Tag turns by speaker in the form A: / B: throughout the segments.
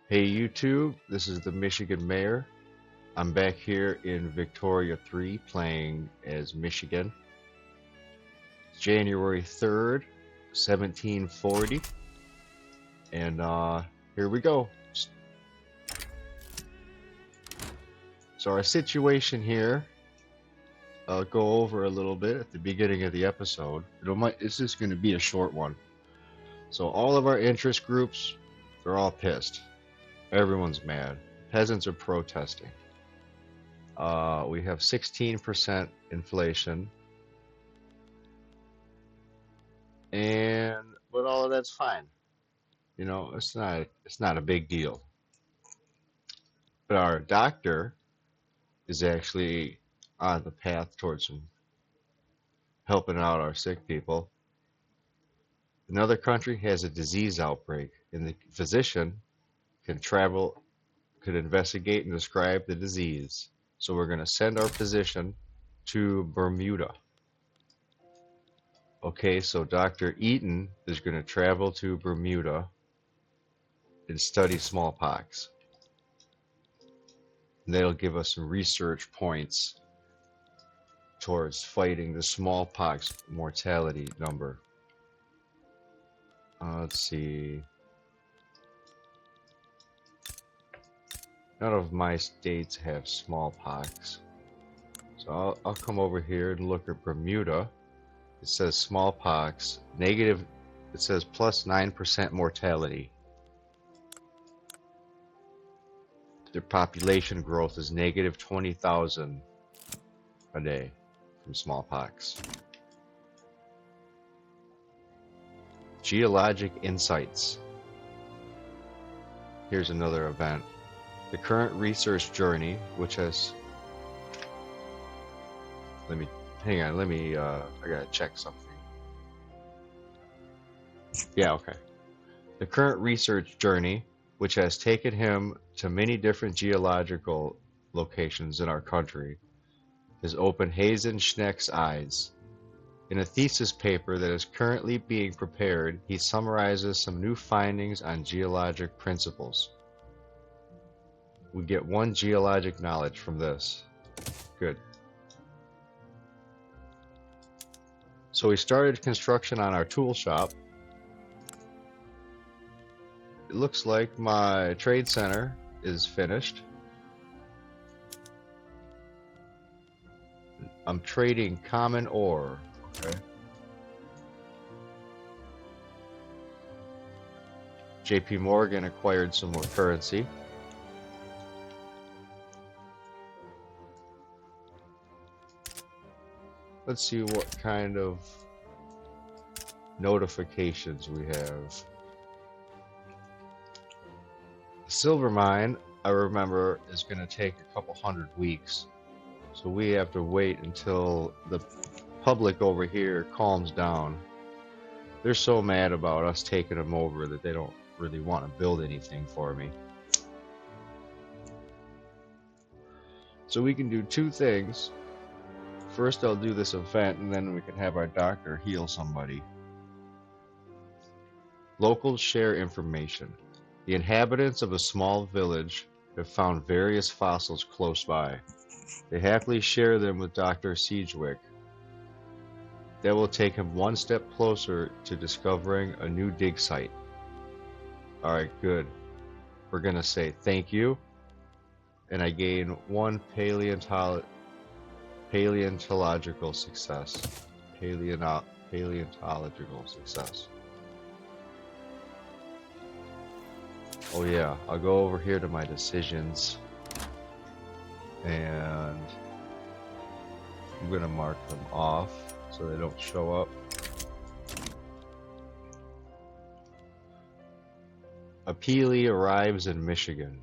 A: Hey YouTube, this is the Michigan Mayor. I'm back here in Victoria 3 playing as Michigan. It's January 3rd, 1740. And here we go. So our situation here, I'll go over a little bit at the beginning of the episode. It's just going to be a short one. So all of our interest groups, they're all pissed. Everyone's mad. Peasants are protesting. We have 16% inflation, but all of that's fine. You know, it's not a big deal. But our doctor is actually on the path towards helping out our sick people. Another country has a disease outbreak, and the physician could investigate and describe the disease. So we're going to send our physician to Bermuda. Okay, so Dr. Eaton is going to travel to Bermuda and study smallpox. And that'll give us some research points towards fighting the smallpox mortality number. Let's see. None of my states have smallpox. So I'll come over here and look at Bermuda. It says smallpox, negative, it says plus 9% mortality. Their population growth is negative 20,000 a day from smallpox. Geologic insights. Here's another event. The current research journey, which has, hang on, I gotta check something. Yeah, okay. The current research journey, which has taken him to many different geological locations in our country, has opened Hazen Schneck's eyes. In a thesis paper that is currently being prepared, he summarizes some new findings on geologic principles. We get one geologic knowledge from this. Good. So we started construction on our tool shop. It looks like my trade center is finished. I'm trading common ore. Okay. JP Morgan acquired some more currency. Let's see what kind of notifications we have. The silver mine, I remember, is going to take a couple 100 weeks. So we have to wait until the public over here calms down. They're so mad about us taking them over that they don't really want to build anything for me. So we can do two things. First, I'll do this event, and then we can have our doctor heal somebody. Locals share information. The inhabitants of a small village have found various fossils close by. They happily share them with Dr. Sedgwick. That will take him one step closer to discovering a new dig site. Alright, good. We're going to say thank you, and I gain one paleontological success. Paleontological success. Oh yeah, I'll go over here to my decisions, and I'm gonna mark them off so they don't show up. Appealee arrives in Michigan.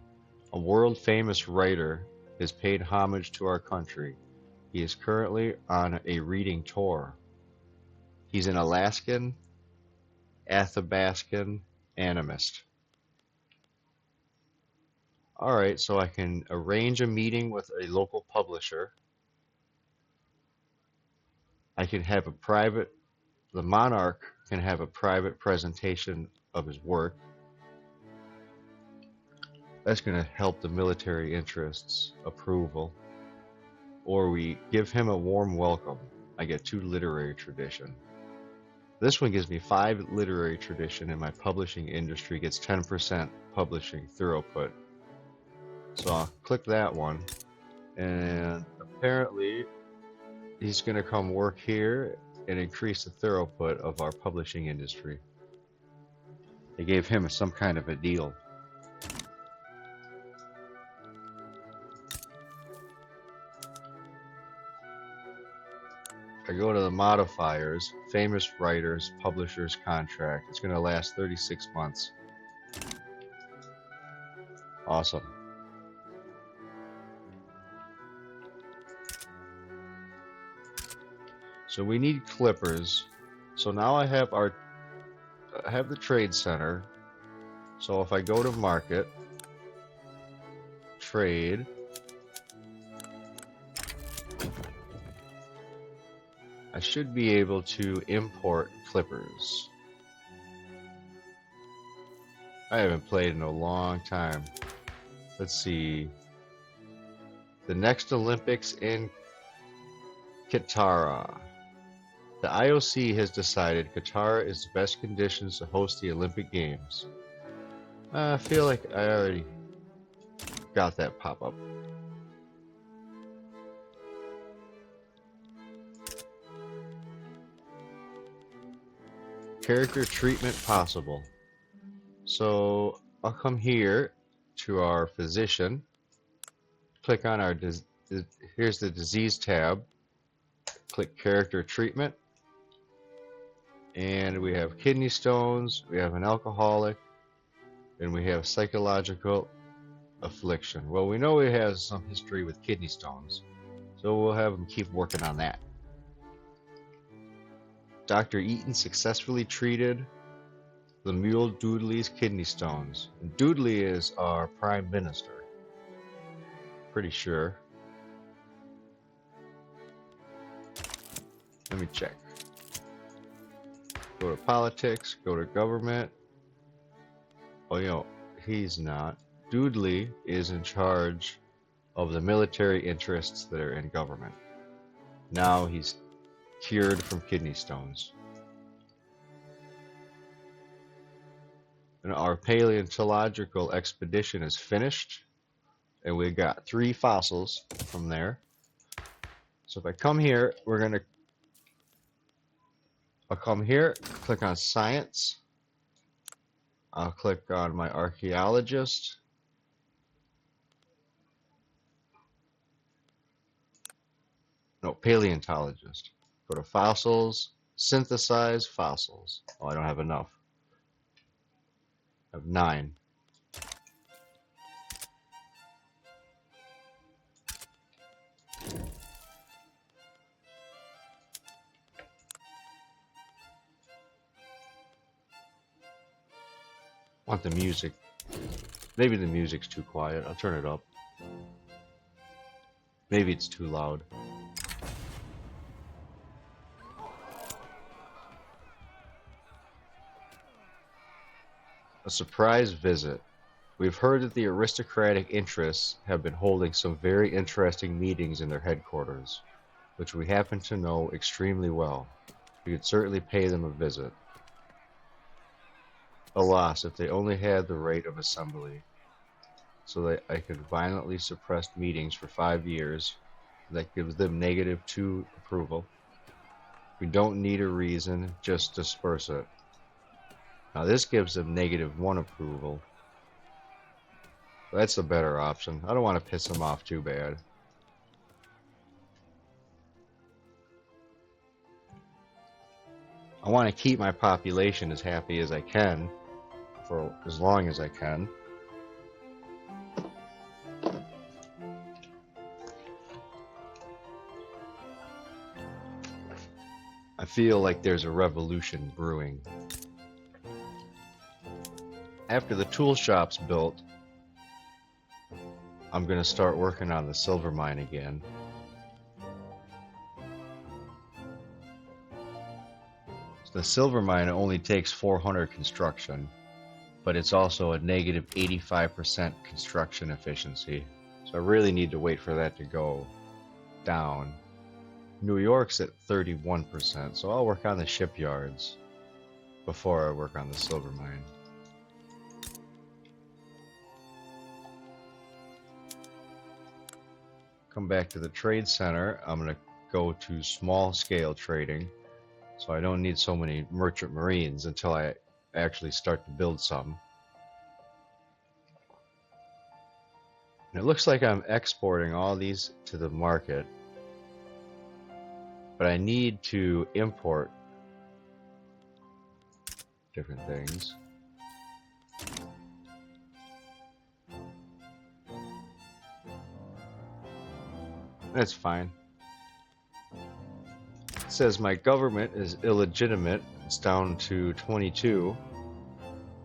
A: A world-famous writer has paid homage to our country. He is currently on a reading tour. He's an Alaskan Athabascan animist. Alright, so I can arrange a meeting with a local publisher. The monarch can have a private presentation of his work. That's going to help the military interests approval. Or we give him a warm welcome. I get 2 literary tradition. This one gives me 5 literary tradition, and my publishing industry gets 10% publishing throughput. So I'll click that one, and apparently he's going to come work here and increase the throughput of our publishing industry. They gave him some kind of a deal. I go to the modifiers, famous writers, publishers contract. It's going to last 36 months. Awesome. So we need clippers. So now I have the trade center. So if I go to market, trade, I should be able to import clippers. I haven't played in a long time. Let's see. The next Olympics in Qatar. The IOC has decided Qatar is the best conditions to host the Olympic Games. I feel like I already got that pop-up. Character treatment possible. So I'll come here to our physician, click on our, here's the disease tab, click character treatment, and we have kidney stones, we have an alcoholic, and we have psychological affliction. Well, we know he has some history with kidney stones, so we'll have him keep working on that. Dr. Eaton successfully treated the mule Doodley's kidney stones. And Doodley is our prime minister. Pretty sure. Let me check. Go to politics, go to government. Oh, you know, he's not. Doodley is in charge of the military interests that are in government. Now he's cured from kidney stones. And our paleontological expedition is finished, and we got 3 fossils from there. So if I come here, I'll come here, click on science. I'll click on my archaeologist. No, paleontologist. Go to fossils, synthesize fossils. Oh, I don't have enough. I have 9. Want the music. Maybe the music's too quiet. I'll turn it up. Maybe it's too loud. A surprise visit. We've heard that the aristocratic interests have been holding some very interesting meetings in their headquarters, which we happen to know extremely well. We could certainly pay them a visit. Alas, if they only had the right of assembly, so that I could violently suppress meetings for 5 years, that gives them -2 approval. We don't need a reason, just disperse it. Now this gives them -1 approval. That's a better option. I don't want to piss them off too bad. I want to keep my population as happy as I can for as long as I can. I feel like there's a revolution brewing. After the tool shop's built, I'm going to start working on the silver mine again. The silver mine only takes 400 construction, but it's also a negative 85% construction efficiency. So I really need to wait for that to go down. New York's at 31%, so I'll work on the shipyards before I work on the silver mine. Come back to the trade center. I'm going to go to small scale trading, so I don't need so many merchant marines until I actually start to build some. And it looks like I'm exporting all these to the market, but I need to import different things. That's fine. It says my government is illegitimate. It's down to 22.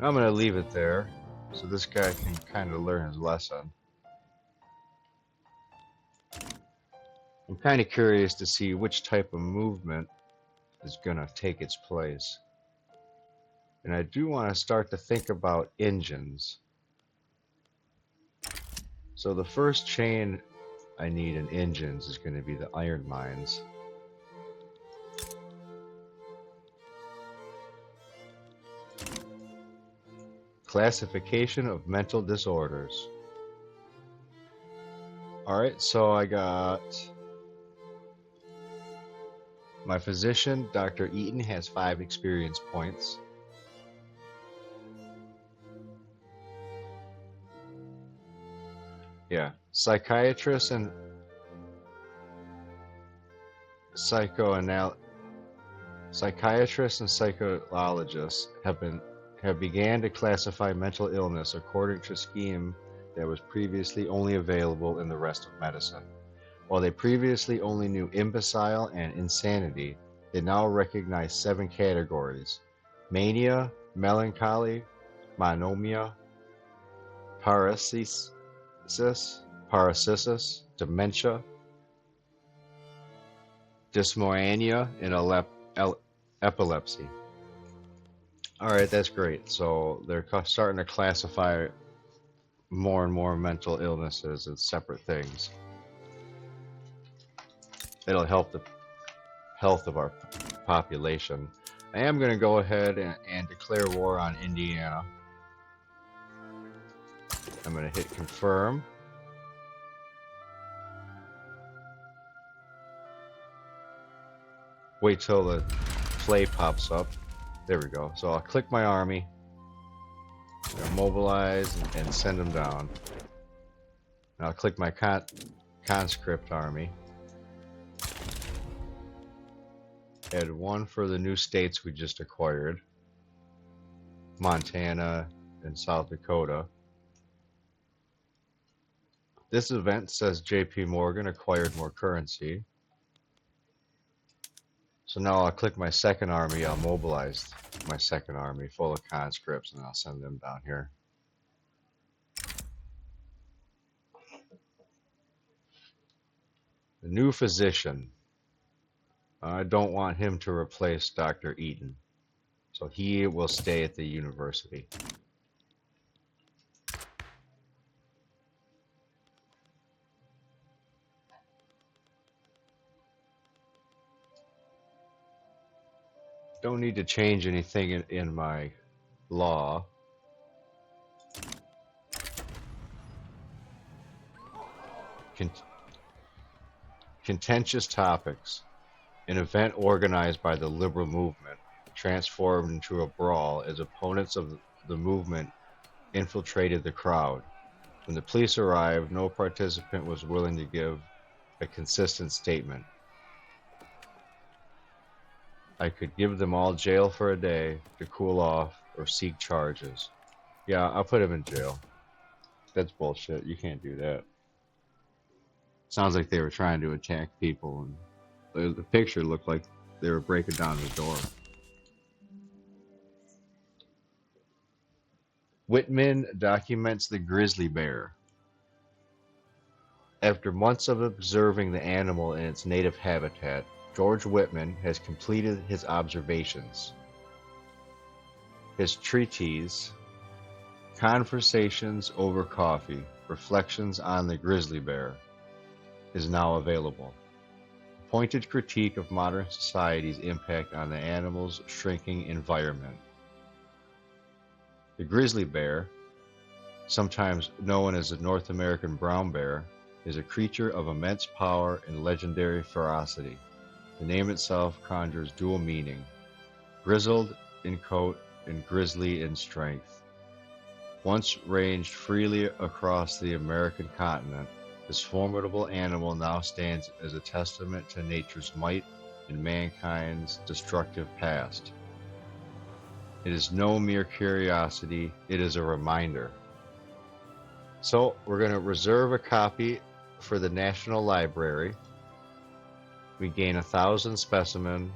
A: I'm going to leave it there so this guy can kind of learn his lesson. I'm kind of curious to see which type of movement is going to take its place. And I do want to start to think about engines. So the first chain I need in engines is going to be the iron mines. Classification of mental disorders. Alright, so I got my physician, Dr. Eaton, has 5 experience points. Yeah, psychiatrists and psychologists have began to classify mental illness according to a scheme that was previously only available in the rest of medicine. While they previously only knew imbecile and insanity, they now recognize 7 categories: mania, melancholy, monomania, paresis, dementia, dysmorphia, and epilepsy. Alright, that's great. So they're starting to classify more and more mental illnesses as separate things. It'll help the health of our population. I am going to go ahead and declare war on Indiana. I'm going to hit confirm. Wait till the play pops up. There we go. So I'll click my army, mobilize, and send them down. And I'll click my conscript army. Add 1 for the new states we just acquired: Montana and South Dakota. This event says JP Morgan acquired more currency. So now I'll click my second army. I'll mobilize my second army full of conscripts, and I'll send them down here. The new physician. I don't want him to replace Dr. Eaton, so he will stay at the university. Don't need to change anything in my law. Contentious topics. An event organized by the liberal movement transformed into a brawl as opponents of the movement infiltrated the crowd. When the police arrived, no participant was willing to give a consistent statement. I could give them all jail for a day to cool off or seek charges. Yeah, I'll put him in jail. That's bullshit. You can't do that. Sounds like they were trying to attack people, and the picture looked like they were breaking down the door. Whitman documents the grizzly bear. After months of observing the animal in its native habitat, George Whitman has completed his observations. His treatise, Conversations Over Coffee, Reflections on the Grizzly Bear is now available. A pointed critique of modern society's impact on the animal's shrinking environment. The grizzly bear, sometimes known as the North American brown bear, is a creature of immense power and legendary ferocity. The name itself conjures dual meaning: grizzled in coat and grisly in strength. Once ranged freely across the American continent, this formidable animal now stands as a testament to nature's might and mankind's destructive past. It is no mere curiosity, it is a reminder. So we're going to reserve a copy for the National Library. We gain 1,000 specimen.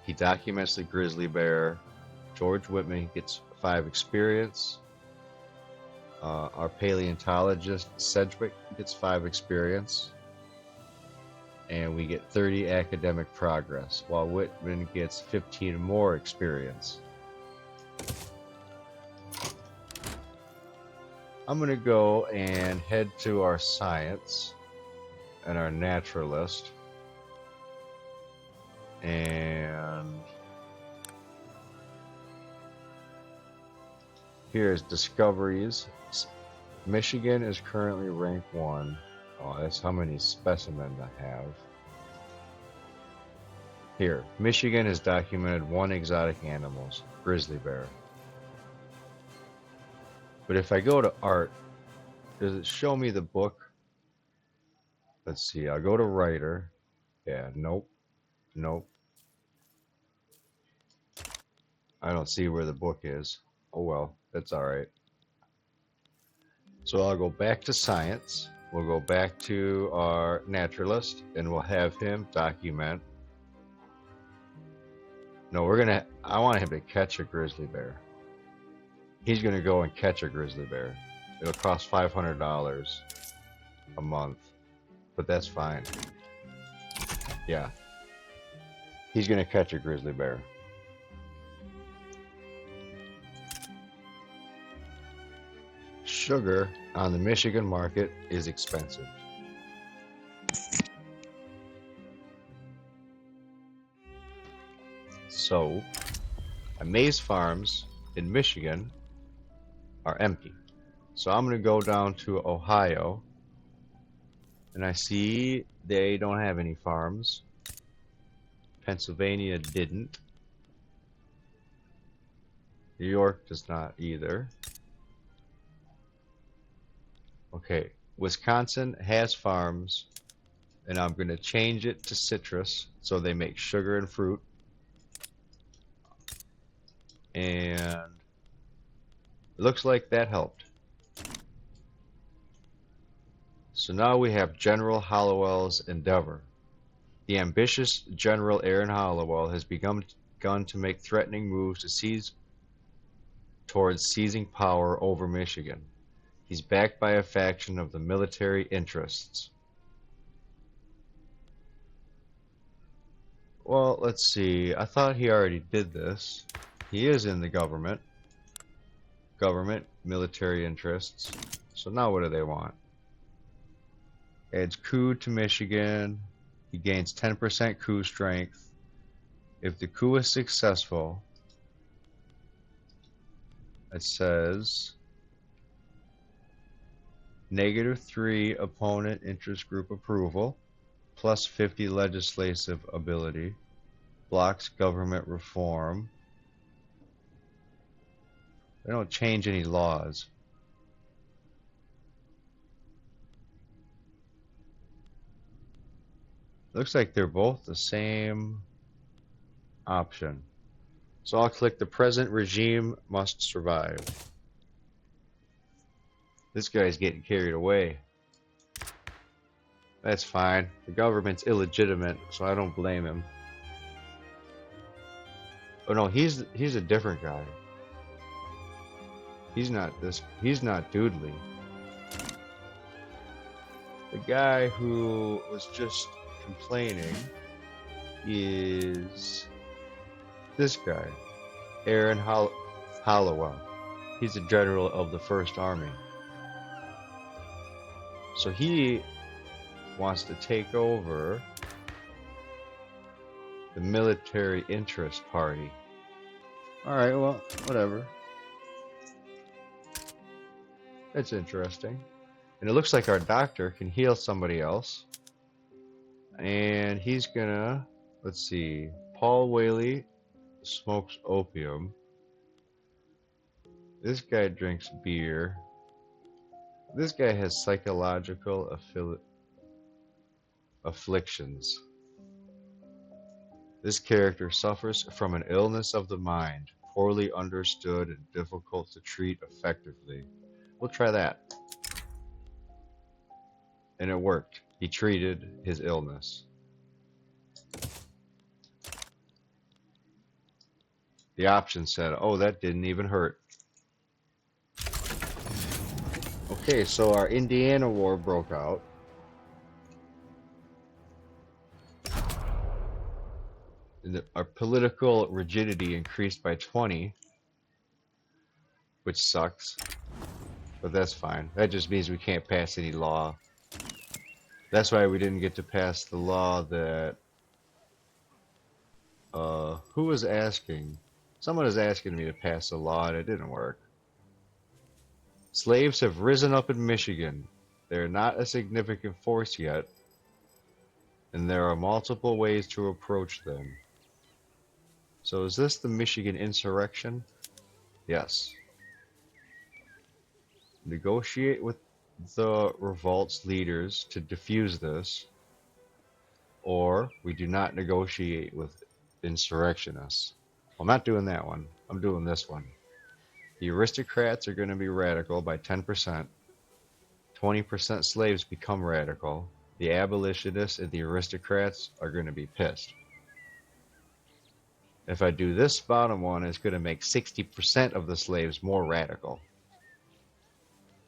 A: He documents the grizzly bear. George Whitman gets 5 experience. Our paleontologist Sedgwick gets 5 experience. And we get 30 academic progress, while Whitman gets 15 more experience. I'm going to go and head to our science and our naturalist. And here's discoveries. Michigan is currently rank 1. Oh, that's how many specimens I have. Here, Michigan has documented 1 exotic animals, grizzly bear. But if I go to art, does it show me the book? Let's see, I'll go to writer. Yeah, nope. I don't see where the book is. Oh well, that's alright. So I'll go back to science. We'll go back to our naturalist and we'll have him document. No, I want him to catch a grizzly bear. He's going to go and catch a grizzly bear. It'll cost $500 a month, but that's fine. Yeah. He's going to catch a grizzly bear. Sugar on the Michigan market is expensive. So, maize farms in Michigan are empty. So I'm going to go down to Ohio, and I see they don't have any farms. Pennsylvania didn't. New York does not either. Okay, Wisconsin has farms, and I'm going to change it to citrus so they make sugar and fruit. And it looks like that helped. So now we have General Holloway's endeavor. The ambitious General Aaron Holloway has begun to make threatening moves towards seizing power over Michigan. He's backed by a faction of the military interests. Well, let's see. I thought he already did this. He is in the government. Military interests. So now what do they want? Adds coup to Michigan. He gains 10% coup strength. If the coup is successful, it says -3 opponent interest group approval, plus 50 legislative ability, blocks government reform. They don't change any laws. Looks like they're both the same option. So I'll click the present regime must survive. This guy's getting carried away. That's fine. The government's illegitimate, so I don't blame him. Oh no, he's a different guy. He's not Doodley. The guy who was just complaining is this guy, Aaron Holloway. He's the general of the First Army. So he wants to take over the military interest party. Alright, well, whatever. That's interesting. And it looks like our doctor can heal somebody else. And he's gonna, let's see, Paul Whaley smokes opium. This guy drinks beer. This guy has psychological afflictions. This character suffers from an illness of the mind, poorly understood and difficult to treat effectively. We'll try that. And it worked. He treated his illness. The option said, oh, that didn't even hurt. Okay, so our Indiana War broke out. And our political rigidity increased by 20, which sucks. But that's fine. That just means we can't pass any law. That's why we didn't get to pass the law that... who was asking? Someone was asking me to pass a law and it didn't work. Slaves have risen up in Michigan. They're not a significant force yet, and there are multiple ways to approach them. So is this the Michigan insurrection? Yes. Negotiate with the revolt's leaders to defuse this, or we do not negotiate with insurrectionists. I'm not doing that one. I'm doing this one. The aristocrats are going to be radical by 10%. 20% slaves become radical. The abolitionists and the aristocrats are going to be pissed. If I do this bottom one, it's going to make 60% of the slaves more radical,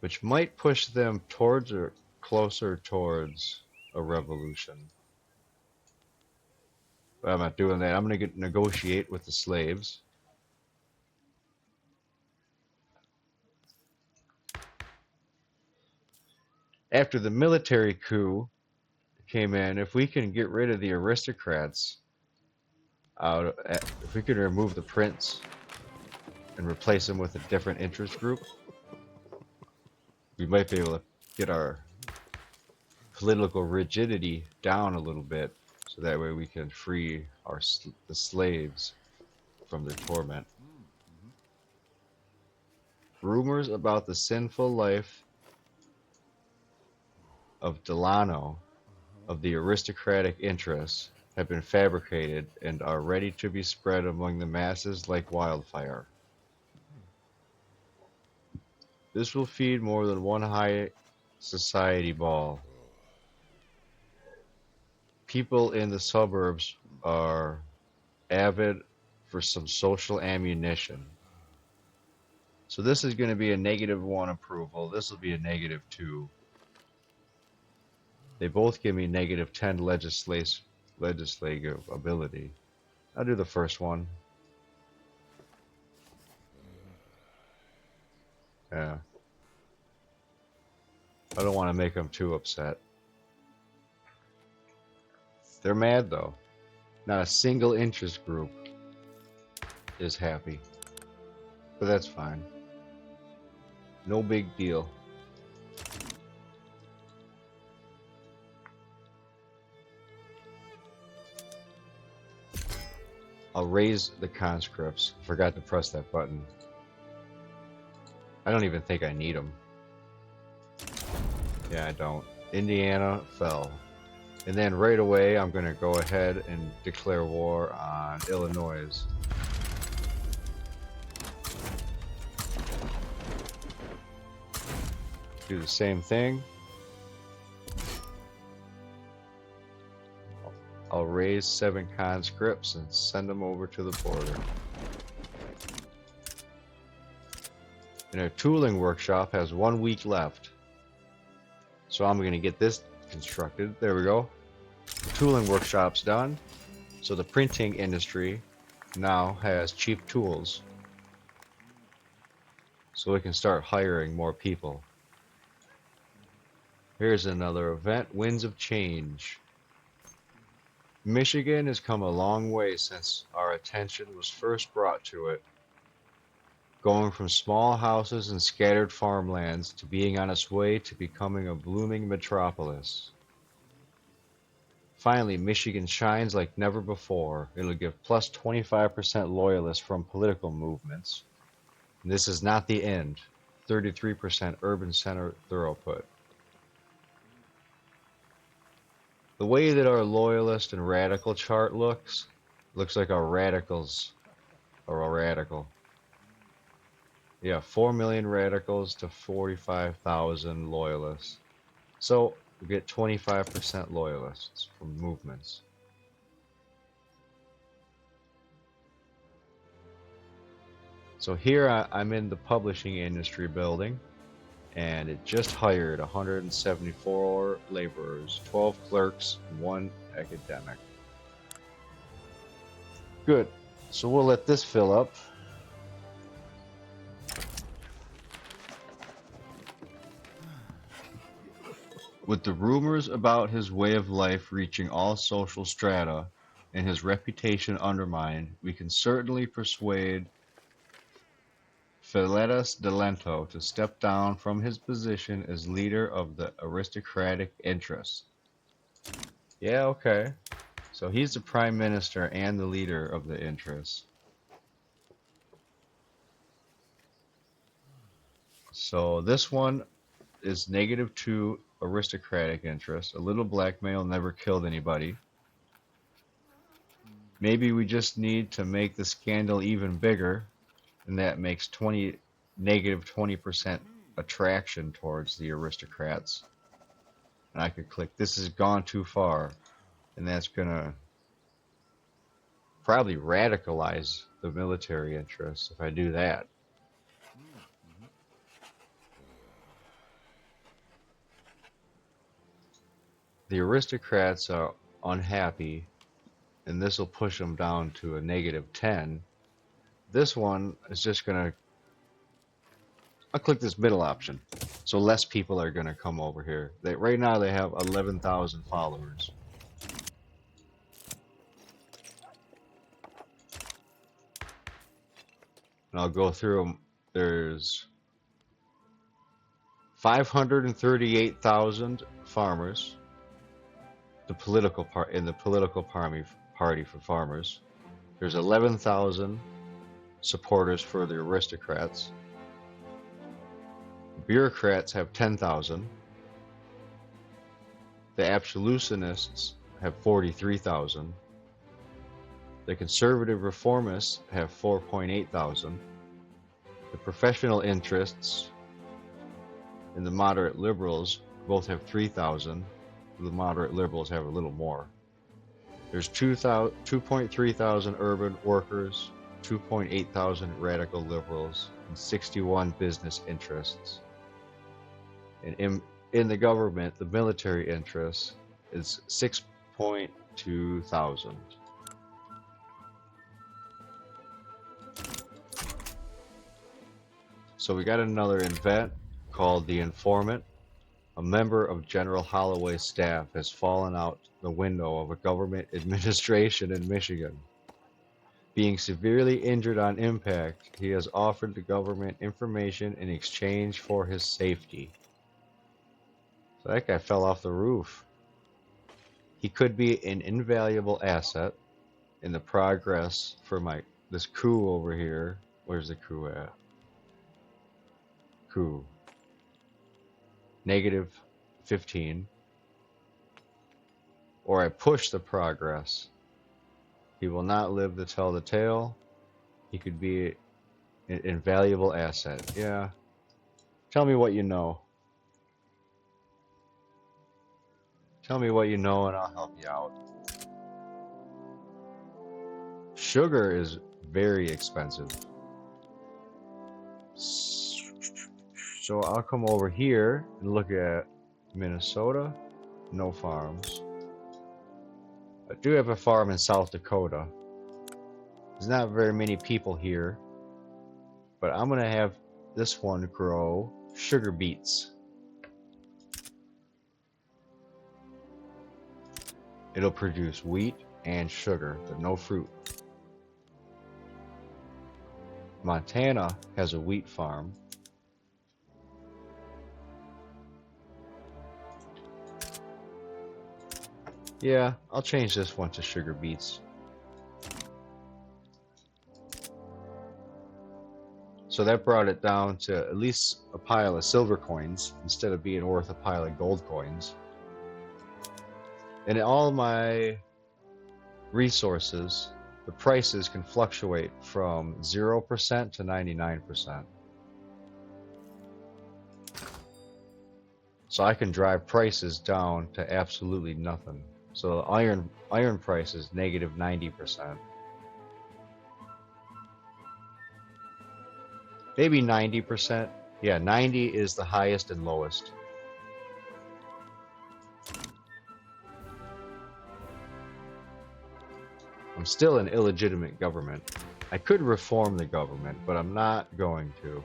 A: which might push them towards or closer towards a revolution. But I'm not doing that. I'm going to negotiate with the slaves. After the military coup came in, if we can get rid of the aristocrats, if we could remove the prince and replace them with a different interest group, we might be able to get our political rigidity down a little bit, so that way we can free the slaves from their torment. Rumors about the sinful life of Delano of the aristocratic interests have been fabricated and are ready to be spread among the masses like wildfire. This will feed more than one high society ball. People in the suburbs are avid for some social ammunition. So this is going to be a -1 approval. This will be a -2. They both give me -10 legislative ability. I'll do the first one. Yeah. I don't want to make them too upset. They're mad though. Not a single interest group is happy. But that's fine. No big deal. I'll raise the conscripts. Forgot to press that button. I don't even think I need them. Yeah, I don't. Indiana fell. And then right away, I'm going to go ahead and declare war on Illinois. Do the same thing. I'll raise 7 conscripts and send them over to the border. And our tooling workshop has 1 week left. So I'm going to get this constructed. There we go. The tooling workshop's done. So the printing industry now has cheap tools. so we can start hiring more people. Here's another event, Winds of Change. Michigan has come a long way since our attention was first brought to it, going from small houses and scattered farmlands to being on its way to becoming a blooming metropolis. Finally, Michigan shines like never before. It'll give plus 25% loyalists from political movements. And this is not the end. 33% urban center throughput. The way that our loyalist and radical chart looks like our radicals are a radical. Yeah, 4 million radicals to 45,000 loyalists. So we get 25% loyalists from movements. So here I'm in the publishing industry building, and it just hired 174 laborers, 12 clerks, and 1 academic. Good. So we'll let this fill up. With the rumors about his way of life reaching all social strata and his reputation undermined, we can certainly persuade Philetus de Lento to step down from his position as leader of the aristocratic interests. Yeah, okay. So he's the prime minister and the leader of the interests. So this one is -2 aristocratic interest. A little blackmail never killed anybody. Maybe we just need to make the scandal even bigger, and that makes -20% attraction towards the aristocrats. And I could click this has gone too far, and that's gonna probably radicalize the military interests if I do that. The aristocrats are unhappy, and this will push them down to a -10. This one is just gonna, I'll click this middle option. So less people are gonna come over here. Right now they have 11,000 followers. And I'll go through them. There's 538,000 farmers. The political part in the political party for farmers. There's 11,000 supporters for the aristocrats. The bureaucrats have 10,000. The absolutionists have 43,000. The conservative reformists have 4.8 thousand. The professional interests and the moderate liberals both have 3,000. The moderate liberals have a little more. There's 2.3 thousand urban workers, 2.8 thousand radical liberals, and 61 business interests. And in the government, the military interest is 6.2 thousand. So we got another event called the Informant. A member of General Holloway's staff has fallen out the window of a government administration in Michigan. Being severely injured on impact, he has offered the government information in exchange for his safety. So that guy fell off the roof. He could be an invaluable asset in the progress for this coup over here. Where's the coup at? Coup. -15. Or I push the progress. He will not live to tell the tale. He could be an invaluable asset. Yeah. Tell me what you know. Tell me what you know and I'll help you out. Sugar is very expensive. So I'll come over here and look at Minnesota. No farms. I do have a farm in South Dakota. There's not very many people here, but I'm gonna have this one grow sugar beets. It'll produce wheat and sugar, but no fruit. Montana has a wheat farm. Yeah, I'll change this one to sugar beets. So that brought it down to at least a pile of silver coins instead of being worth a pile of gold coins. And all my resources, the prices can fluctuate from 0% to 99%. So I can drive prices down to absolutely nothing. So iron price is negative 90%. Maybe 90%. Yeah, 90 is the highest and lowest. I'm still an illegitimate government. I could reform the government, but I'm not going to.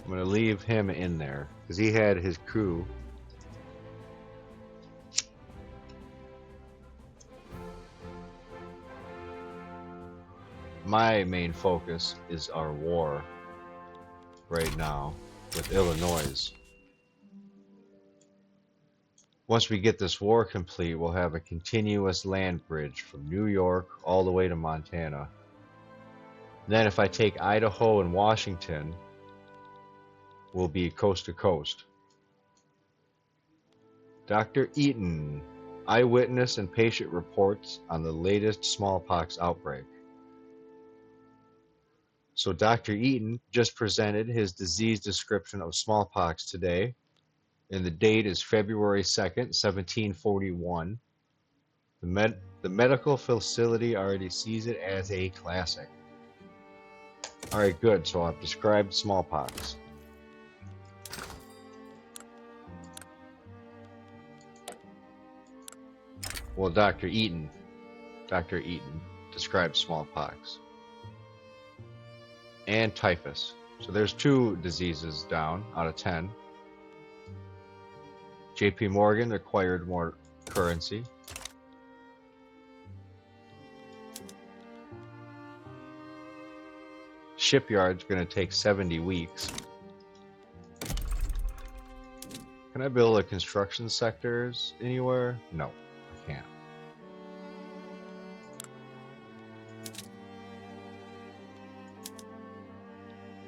A: I'm going to leave him in there because he had his coup. My main focus is our war right now with Illinois. Once we get this war complete, we'll have a continuous land bridge from New York all the way to Montana. Then if I take Idaho and Washington, we'll be coast to coast. Dr. Eaton, eyewitness and patient reports on the latest smallpox outbreak. So Dr. Eaton just presented his disease description of smallpox today, and the date is February 2nd, 1741. The medical facility already sees it as a classic. All right, good. So I've described smallpox. Well, Dr. Eaton described smallpox and typhus. So there's 2 diseases down out of 10. JP Morgan acquired more currency. Shipyard's going to take 70 weeks. Can I build a construction sectors anywhere? No, I can't.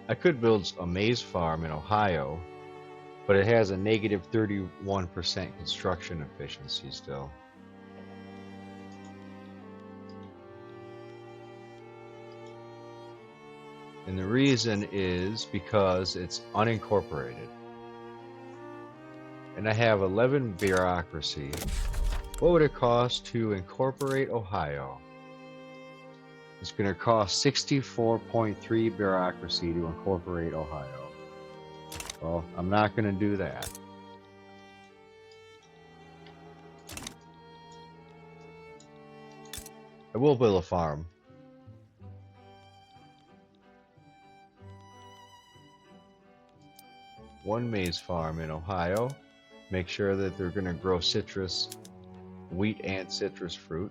A: I could build a maize farm in Ohio, but it has a negative 31% construction efficiency still. And the reason is because it's unincorporated. And I have 11 bureaucracy. What would it cost to incorporate Ohio? It's going to cost 64.3 bureaucracy to incorporate Ohio. Well, I'm not going to do that. I will build a farm. One maize farm in Ohio. Make sure that they're going to grow citrus, wheat and citrus fruit.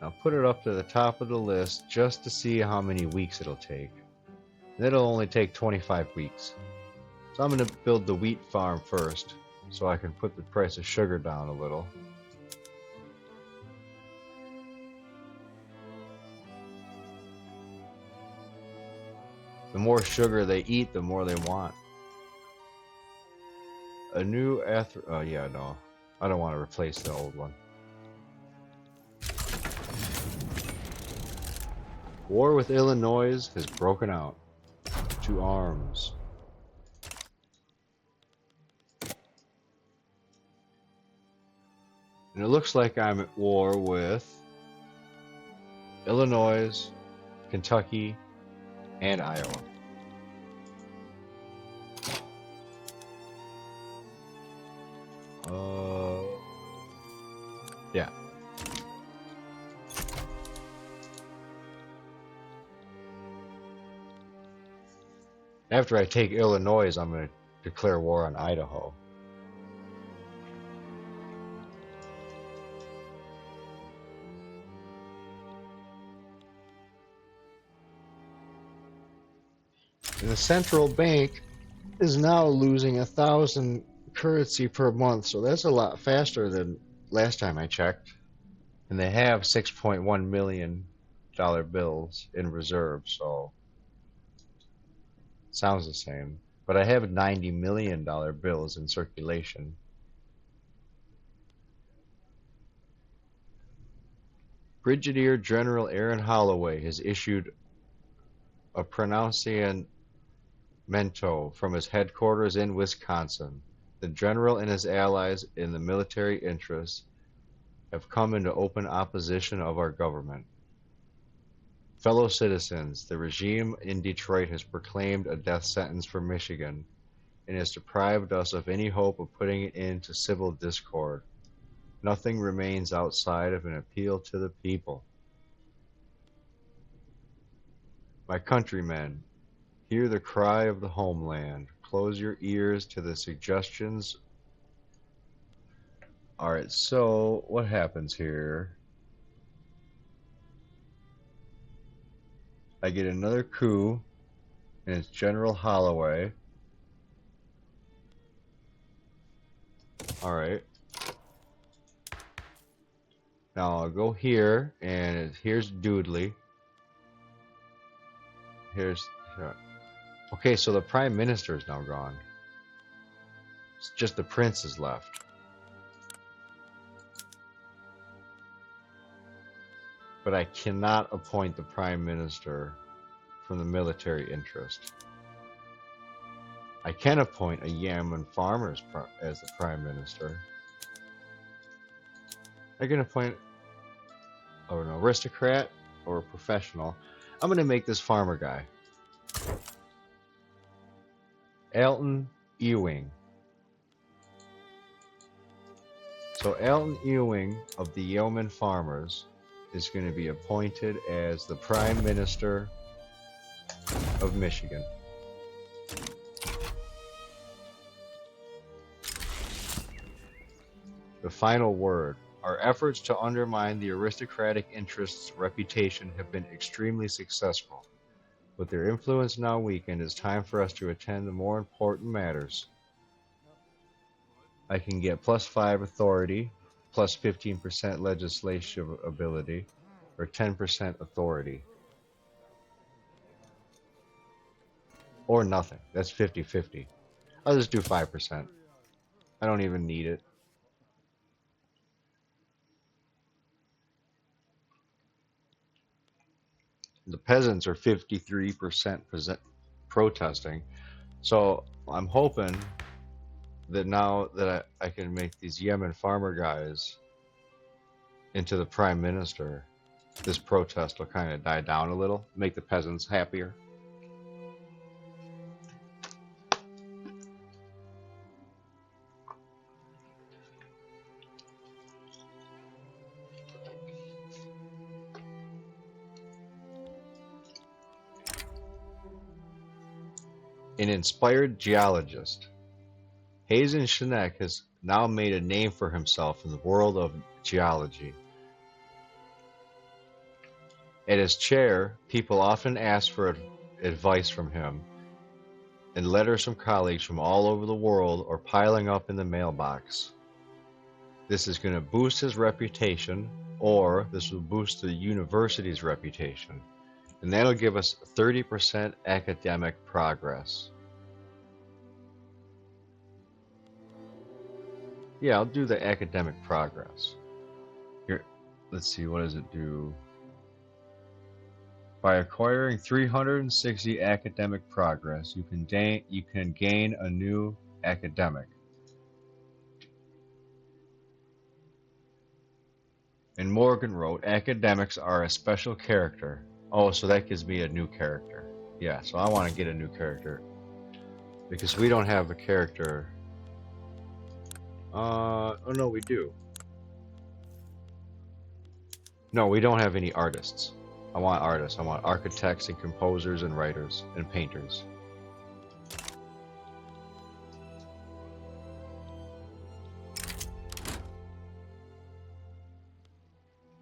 A: I'll put it up to the top of the list just to see how many weeks it'll take. It'll only take 25 weeks. So I'm going to build the wheat farm first so I can put the price of sugar down a little. The more sugar they eat, the more they want. A new oh yeah, no. I don't want to replace the old one. War with Illinois has broken out. To arms. And it looks like I'm at war with Illinois, Kentucky, and Iowa. Yeah. After I take Illinois, I'm going to declare war on Idaho. And the central bank is now losing 1,000 currency per month, so that's a lot faster than last time I checked. And they have $6.1 million bills in reserve, so sounds the same. But I have $90 million bills in circulation. Brigadier General Aaron Holloway has issued a pronunciamento from his headquarters in Wisconsin. The general and his allies in the military interests have come into open opposition of our government. Fellow citizens, the regime in Detroit has proclaimed a death sentence for Michigan and has deprived us of any hope of putting an end to civil discord. Nothing remains outside of an appeal to the people. My countrymen, hear the cry of the homeland. Close your ears to the suggestions. Alright, so what happens here? I get another coup, and it's General Holloway. Alright. Now I'll go here, and here's Doodley. Here's... Okay, so the Prime Minister is now gone. It's just the Prince is left. But I cannot appoint the Prime Minister from the military interest. I can appoint a Yeoman Farmers as the Prime Minister. I can appoint an aristocrat or a professional. I'm going to make this farmer guy. Elton Ewing. So Elton Ewing of the Yeoman Farmers is going to be appointed as the Prime Minister of Michigan. The final word. Our efforts to undermine the aristocratic interests' reputation have been extremely successful. With their influence now weakened, it's time for us to attend to more important matters. I can get +5 authority, plus 15% legislative ability, or 10% authority. Or nothing. That's 50-50. I'll just do 5%. I don't even need it. The peasants are 53% protesting. So I'm hoping that now that I can make these Yeoman farmer guys into the Prime Minister, this protest will kind of die down a little, make the peasants happier. An inspired geologist, Hazen Schneck has now made a name for himself in the world of geology. At his chair, people often ask for advice from him, and letters from colleagues from all over the world are piling up in the mailbox. This is going to boost his reputation, or this will boost the university's reputation. And that'll give us 30% academic progress. Yeah, I'll do the academic progress. Here, let's see, what does it do? By acquiring 360 academic progress, you can gain a new academic. And Morgan wrote, academics are a special character. Oh, so that gives me a new character. Yeah, so I want to get a new character. Because we don't have a character. Oh no, we do. No, we don't have any artists. I want artists. I want architects and composers and writers and painters.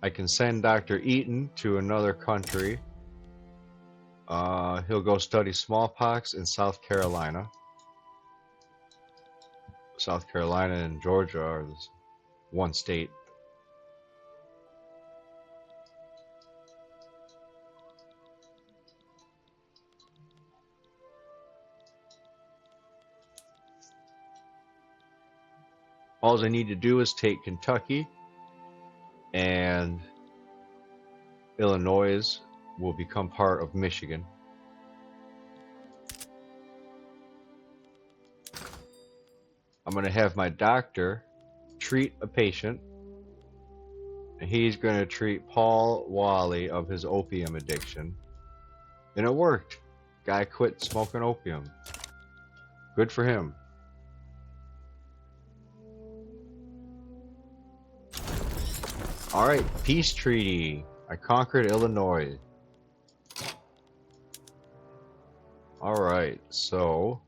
A: I can send Dr. Eaton to another country. He'll go study smallpox in South Carolina. South Carolina and Georgia are one state. All I need to do is take Kentucky, and Illinois will become part of Michigan. I'm going to have my doctor treat a patient, and he's going to treat Paul Wally of his opium addiction. And it worked. Guy quit smoking opium. Good for him. Alright, peace treaty. I conquered Illinois. Alright, so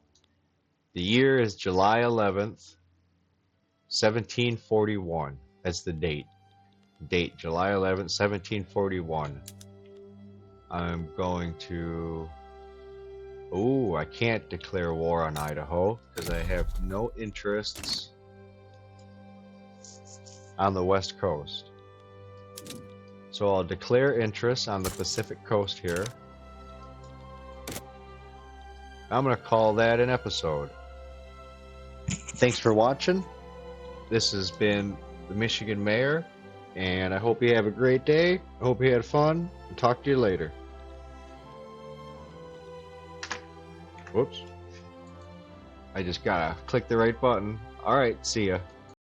A: the year is July 11th, 1741. That's the date. Date, July 11th, 1741. I'm going to... Oh, I can't declare war on Idaho because I have no interests on the West Coast. So I'll declare interests on the Pacific Coast here. I'm going to call that an episode. Thanks for watching. This has been the Michigan Mayor, and I hope you have a great day. I hope you had fun, and talk to you later. Whoops. I just gotta click the right button. Alright, see ya.